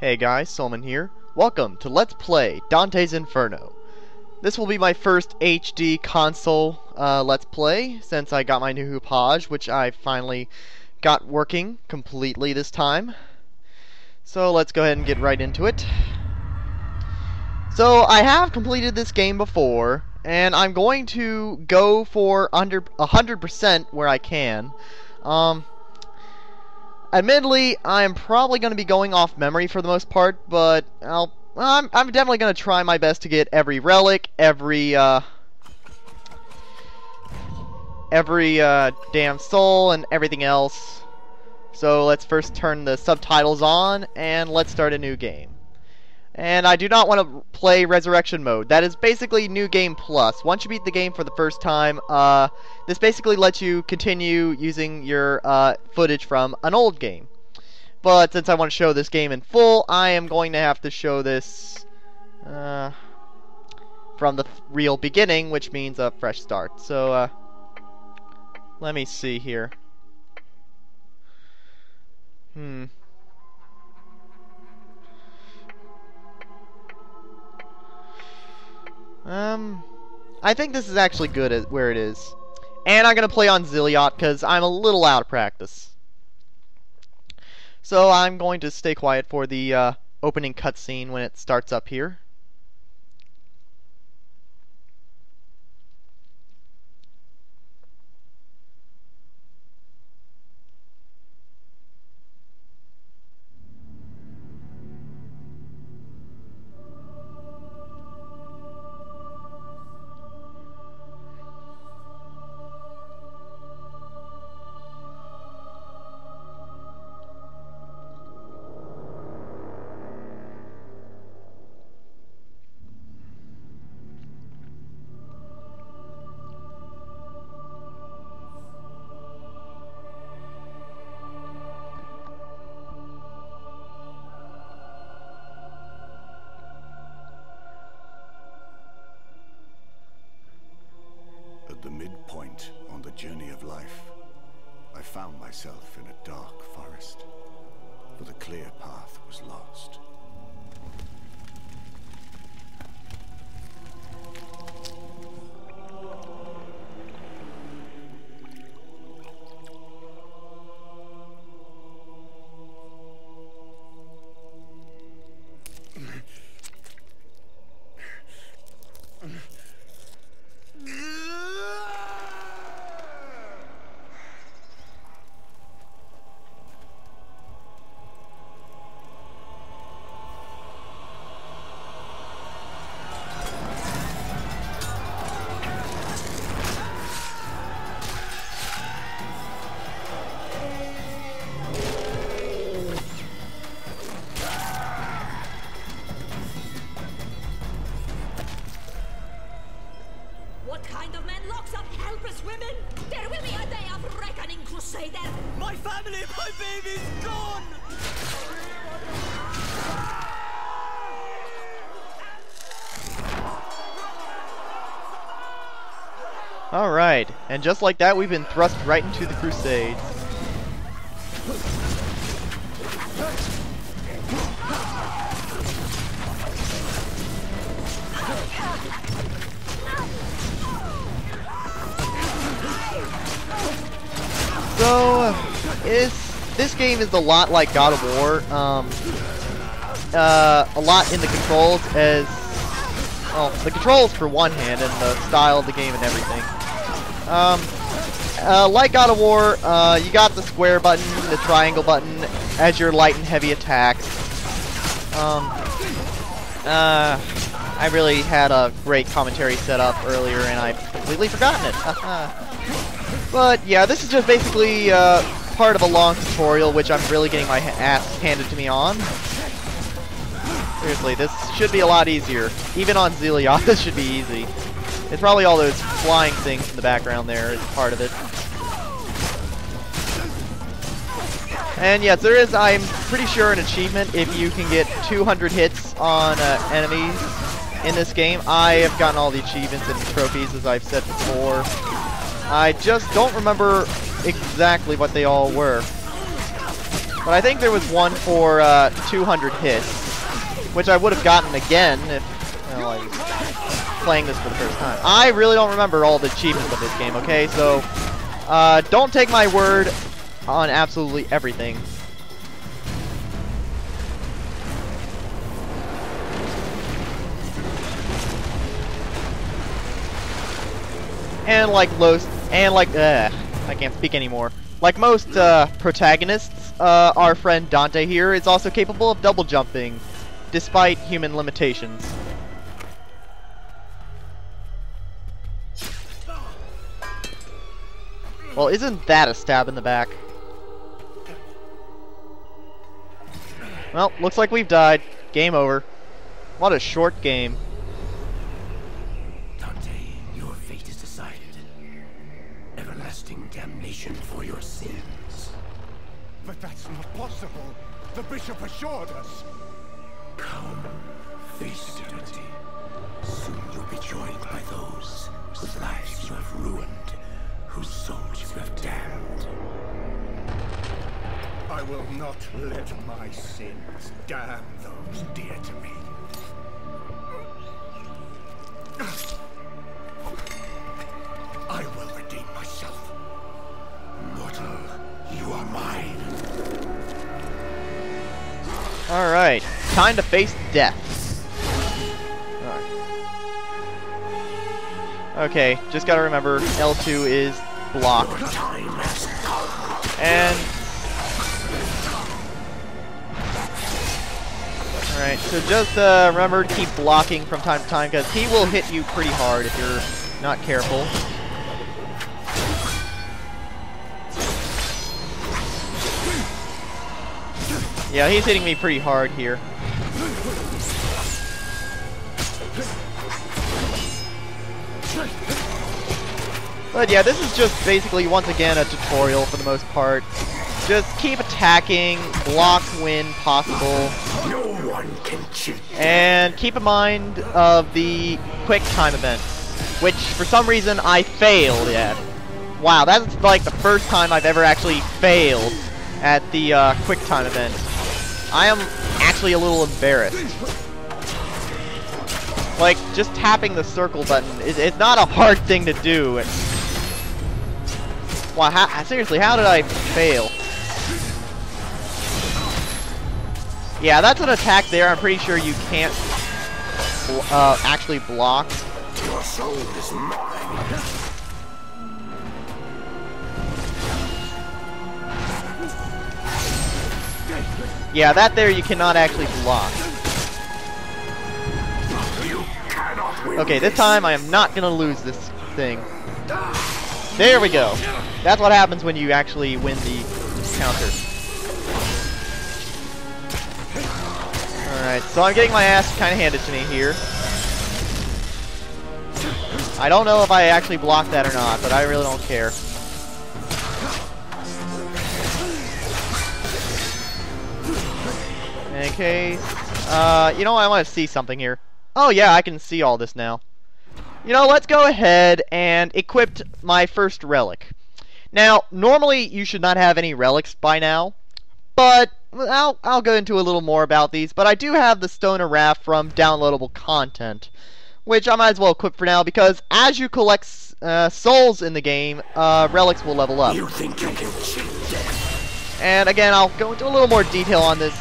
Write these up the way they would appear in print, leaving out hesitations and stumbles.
Hey guys, Solomon here. Welcome to Let's Play Dante's Inferno. This will be my first HD console Let's Play since I got my new Hoopage, which I finally got working completely this time. So let's go ahead and get right into it. So I have completed this game before, and I'm going to go for under 100% where I can. Admittedly, I'm probably going to be going off memory for the most part, but I'm definitely going to try my best to get every relic, every damn soul, and everything else. So let's first turn the subtitles on, and let's start a new game. And I do not want to play Resurrection Mode. That is basically New Game Plus. Once you beat the game for the first time, this basically lets you continue using your footage from an old game. But since I want to show this game in full, I am going to have to show this from the real beginning, which means a fresh start. So, let me see here. I think this is actually good at where it is. And I'm going to play on Zilliot because I'm a little out of practice. So I'm going to stay quiet for the opening cutscene when it starts up here. At the midpoint on the journey of life, I found myself in a dark forest, for the clear path was lost. What kind of man locks up helpless women? There will be a day of reckoning, Crusader! My family, my baby's gone! Alright, and just like that, we've been thrust right into the Crusades. So, this game is a lot like God of War, a lot in the controls as, well, the controls for one hand and the style of the game and everything. Like God of War, you got the square button, the triangle button as your light and heavy attacks. I really had a great commentary set up earlier and I've completely forgotten it. But yeah, this is just basically part of a long tutorial, which I'm really getting my ass handed to me on. Seriously, this should be a lot easier. Even on Zilliot, this should be easy. It's probably all those flying things in the background there is part of it. And yes, there is, I'm pretty sure, an achievement if you can get 200 hits on enemies in this game. I have gotten all the achievements and trophies, as I've said before. I just don't remember exactly what they all were. But I think there was one for 200 hits, which I would have gotten again if I was playing this for the first time. I really don't remember all the achievements of this game, okay? So, don't take my word on absolutely everything. And like I can't speak anymore. Like most protagonists, our friend Dante here is also capable of double jumping, despite human limitations. Well, isn't that a stab in the back? Well, looks like we've died. Game over. What a short game. Dante, your fate is decided. Everlasting damnation for your sins. But that's not possible. The bishop assured us. Come, face eternity. Soon you'll be joined by those whose lives you have ruined, whose souls you have damned. I will not let my sins damn those dear to me. I will redeem myself. Mortal, you are mine. Alright, time to face death. Alright. Okay, just gotta remember, L2 is blocked. Your time has come. And... Alright, so just remember to keep blocking from time to time, because he will hit you pretty hard if you're not careful. Yeah, he's hitting me pretty hard here. But yeah, this is just basically, once again, a tutorial for the most part. Just keep attacking, block when possible. No one can cheat. And keep in mind of the quick time events, which for some reason I failed at. Wow, that's like the first time I've ever actually failed at the quick time event. I am actually a little embarrassed. Like, just tapping the circle button, it's not a hard thing to do. Wow, seriously, how did I fail? Yeah, that's an attack there. I'm pretty sure you can't actually block. Your soul is mine. Yeah, that there you cannot actually block. You cannot win. Okay, this time I am not gonna lose this thing. There we go. That's what happens when you actually win the counter. Alright, so I'm getting my ass kind of handed to me here. I don't know if I actually blocked that or not, but I really don't care. Okay, you know, I want to see something here. Oh yeah, I can see all this now. You know, let's go ahead and equip my first relic. Now, normally you should not have any relics by now, but I'll go into a little more about these. But I do have the Stoner Raft from downloadable content, which I might as well equip for now, because as you collect souls in the game, relics will level up. You think you can cheat death? And again, I'll go into a little more detail on this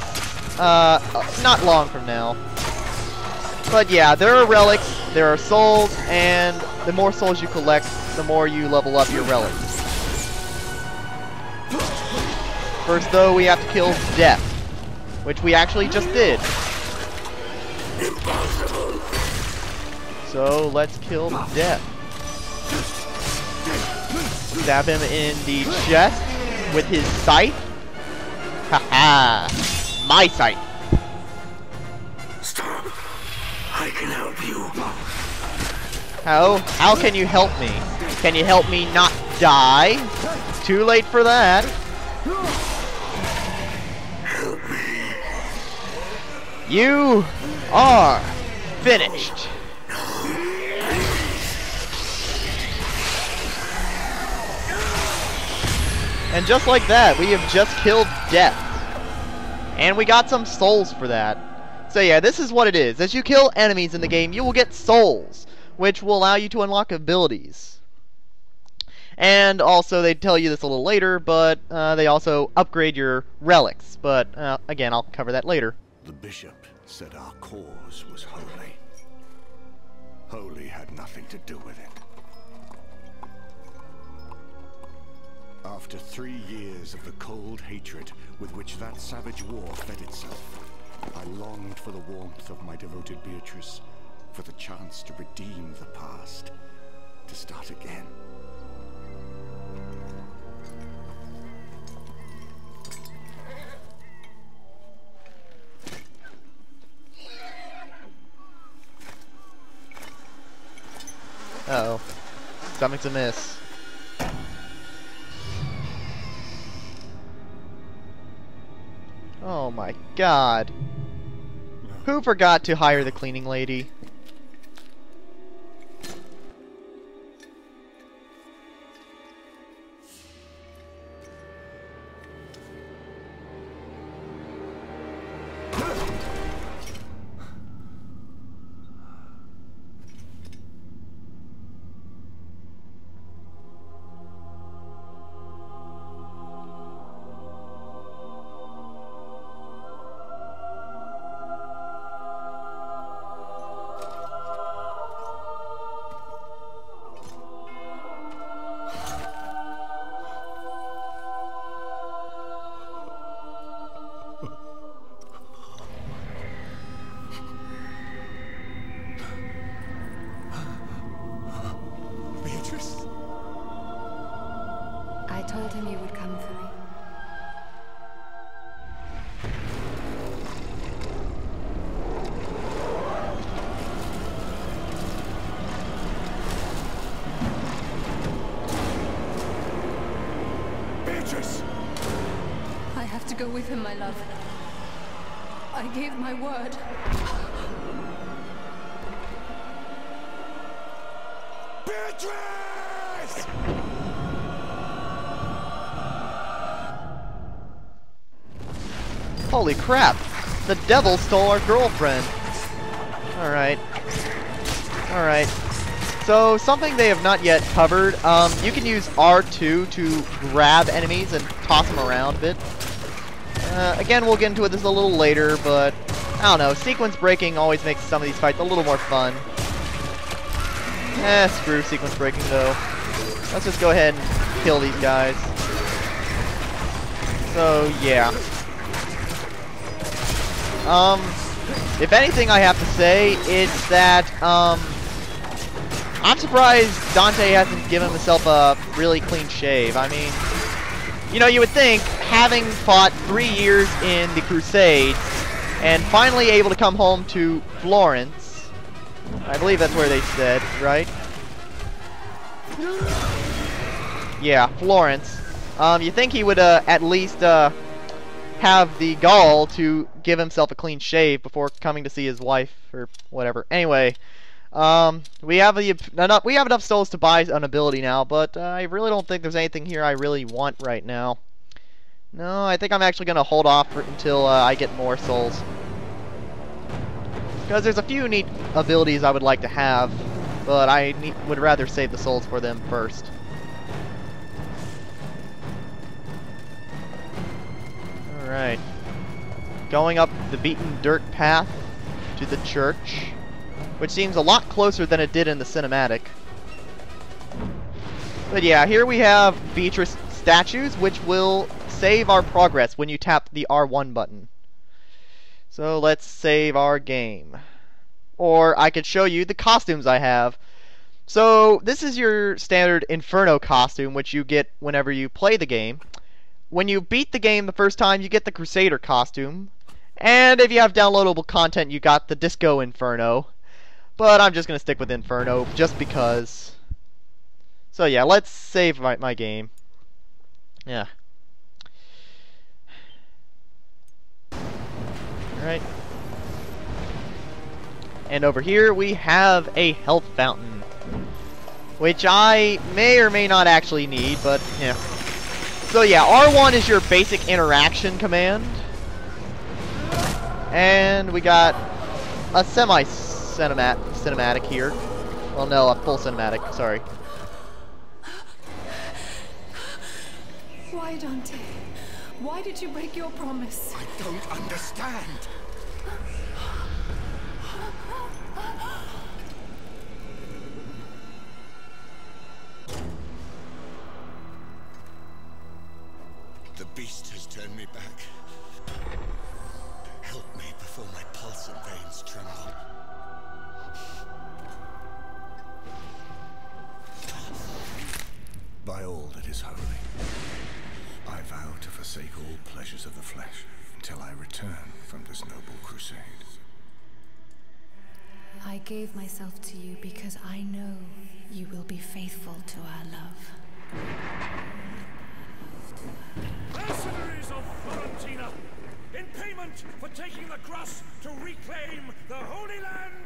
not long from now. But yeah, there are relics, there are souls, and the more souls you collect, the more you level up your relics. First though, we have to kill Death, which we actually just did. Impossible. So let's kill Death. Stab him in the chest with his scythe. Haha! My scythe! Stop. I can help you. How can you help me? Can you help me not die? Too late for that. Help me. You are finished. And just like that, we have just killed Death. And we got some souls for that. So yeah, this is what it is. As you kill enemies in the game, you will get souls, which will allow you to unlock abilities. And also, they tell you this a little later, but they also upgrade your relics. But again, I'll cover that later. The bishop said our cause was holy. Holy had nothing to do with it. After 3 years of the cold hatred with which that savage war fed itself, I longed for the warmth of my devoted Beatrice, for the chance to redeem the past, to start again. Uh-oh. Something's amiss. Oh my god. Who forgot to hire the cleaning lady? I told him you would come for me. Beatrice! I have to go with him, my love. I gave my word. Beatrice! Holy crap! The devil stole our girlfriend! Alright. Alright. So, something they have not yet covered, you can use R2 to grab enemies and toss them around a bit. Again, we'll get into this a little later, but I don't know, sequence breaking always makes some of these fights a little more fun. Screw sequence breaking though. Let's just go ahead and kill these guys. So, yeah. If anything I have to say, it's that, I'm surprised Dante hasn't given himself a really clean shave. I mean, you know, you would think, having fought 3 years in the Crusades, and finally able to come home to Florence, I believe that's where they said, right? Yeah, Florence. You think he would, at least, have the gall to give himself a clean shave before coming to see his wife, or whatever. Anyway, we have enough souls to buy an ability now, but I really don't think there's anything here I really want right now. No, I think I'm actually going to hold off until I get more souls. Because there's a few neat abilities I would like to have, but I would rather save the souls for them first. Alright. Going up the beaten dirt path to the church, which seems a lot closer than it did in the cinematic. But yeah, here we have Beatrice statues, which will save our progress when you tap the R1 button. So let's save our game. Or I could show you the costumes I have. So this is your standard Inferno costume, which you get whenever you play the game. When you beat the game the first time, you get the Crusader costume. And if you have downloadable content, you got the Disco Inferno. But I'm just going to stick with Inferno, just because. So yeah, let's save my game. Yeah. Alright. And over here we have a health fountain, which I may or may not actually need, but yeah. So yeah, R1 is your basic interaction command. And we got a cinematic here. Well, no, a full cinematic, sorry. Why, Dante? Why did you break your promise? I don't understand. The beast has turned me back. Help me before my pulse and veins tremble. By all that is holy, I vow to forsake all pleasures of the flesh until I return from this noble crusade. I gave myself to you because I know you will be faithful to our love. Mercenaries of Florenzia, in payment for taking the cross to reclaim the Holy Land,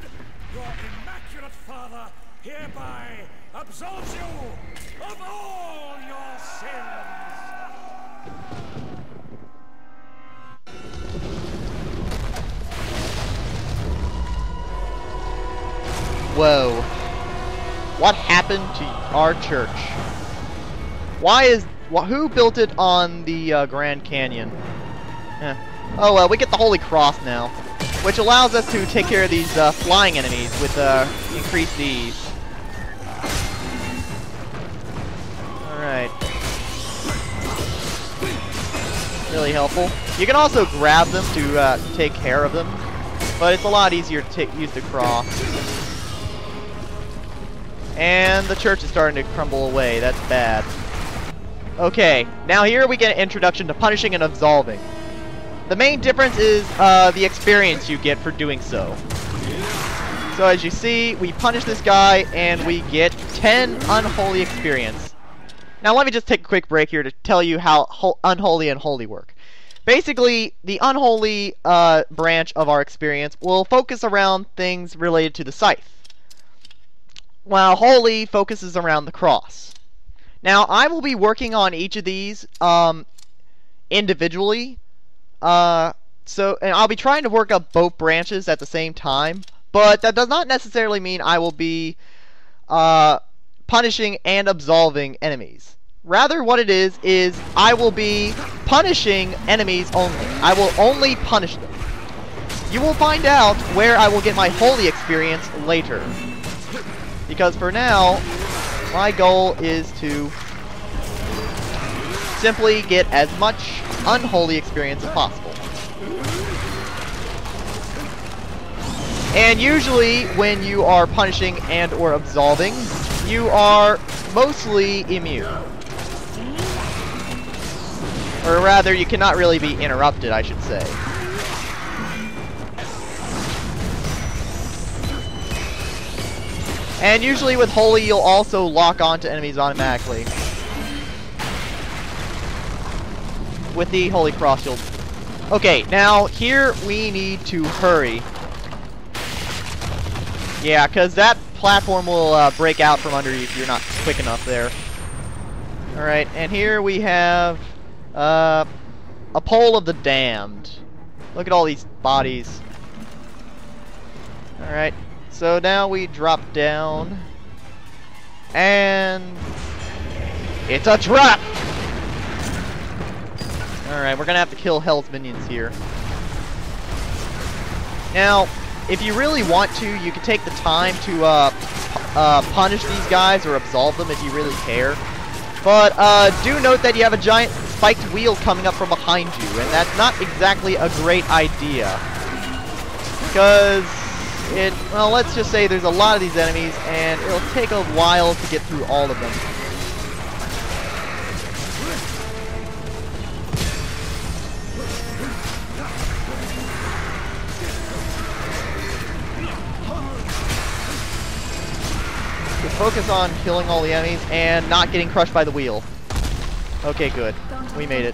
your immaculate father hereby absolves you of all your sins. Whoa. What happened to our church? Who built it on the Grand Canyon? Oh well, we get the Holy Cross now, which allows us to take care of these flying enemies with increased ease. Alright. Really helpful. You can also grab them to take care of them, but it's a lot easier to use the cross. And the church is starting to crumble away. That's bad. Okay, now here we get an introduction to punishing and absolving. The main difference is the experience you get for doing so. So as you see, we punish this guy and we get 10 unholy experience. Now let me just take a quick break here to tell you how unholy and holy work. Basically, the unholy branch of our experience will focus around things related to the scythe, while holy focuses around the cross. Now, I will be working on each of these individually, and I'll be trying to work up both branches at the same time, but that does not necessarily mean I will be punishing and absolving enemies. Rather, what it is I will be punishing enemies only. I will only punish them. You will find out where I will get my holy experience later, because for now, my goal is to simply get as much unholy experience as possible. And usually, when you are punishing and or absolving, you are mostly immune. Or rather, you cannot really be interrupted, I should say. And usually with Holy, you'll also lock onto enemies automatically. With the Holy Cross, you'll... Okay, now, here we need to hurry. Yeah, because that platform will break out from under you if you're not quick enough there. Alright, and here we have a pole of the damned. Look at all these bodies. Alright. So now we drop down, and it's a trap! Alright, we're gonna have to kill Hell's minions here. Now, if you really want to, you can take the time to punish these guys or absolve them if you really care. But do note that you have a giant spiked wheel coming up from behind you, and that's not exactly a great idea. Because well, let's just say there's a lot of these enemies, and it'll take a while to get through all of them. Just focus on killing all the enemies and not getting crushed by the wheel. Okay, good. We made it.